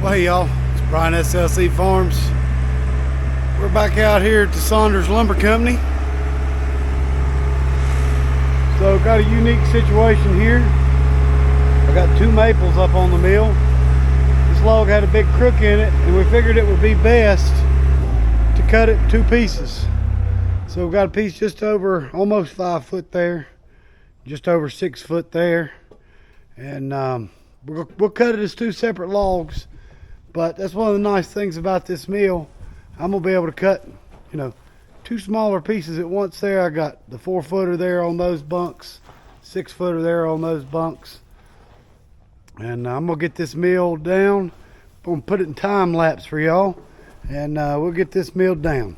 Well, hey y'all, it's Brian SLC Farms. We're back out here at the Saunders Lumber Company. So got a unique situation here. I got two maples up on the mill. This log had a big crook in it, and we figured it would be best to cut it in two pieces. So we've got a piece just over almost 5 foot there, just over 6 foot there, and we'll cut it as two separate logs. But that's one of the nice things about this mill. I'm gonna be able to cut, two smaller pieces at once there. I got the 4 footer there on those bunks, 6 footer there on those bunks. And I'm gonna get this milled down. I'm gonna put it in time lapse for y'all, and we'll get this milled down.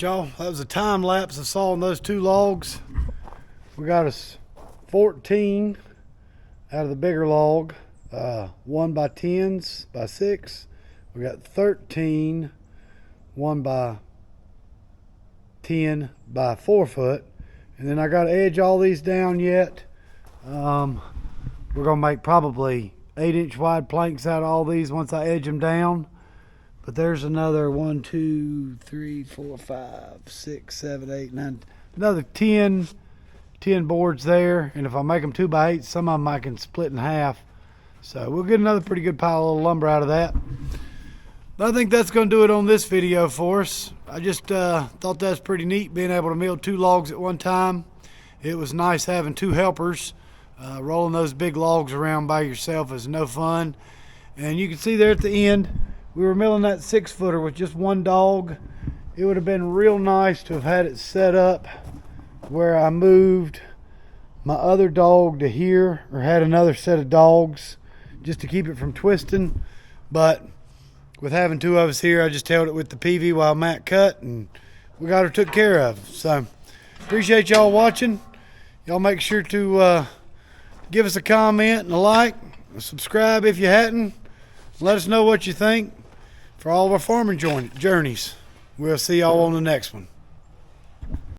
right, y'all, that was a time lapse of sawing those 2 logs. We got us 14 out of the bigger log, 1 by 10s by 6. We got 13 1 by 10 by 4 foot, and then I got to edge all these down yet. We're gonna make probably 8-inch wide planks out of all these once I edge them down. But there's another 1, 2, 3, 4, 5, 6, 7, 8, 9, another 10 boards there. And if I make them 2 by 8, some of them I can split in half. So we'll get another pretty good pile of lumber out of that. But I think that's going to do it on this video for us. I just thought that's pretty neat, being able to mill 2 logs at one time. It was nice having 2 helpers. Rolling those big logs around by yourself is no fun. And you can see there at the end, we were milling that 6-footer with just 1 dog. It would have been real nice to have had it set up where I moved my other dog to here, or had another set of dogs just to keep it from twisting. But with having 2 of us here, I just held it with the PV while Matt cut, and we got her took care of. So appreciate y'all watching. Y'all make sure to give us a comment and a like, subscribe if you hadn't. Let us know what you think for all of our farming journeys. We'll see y'all on the next one.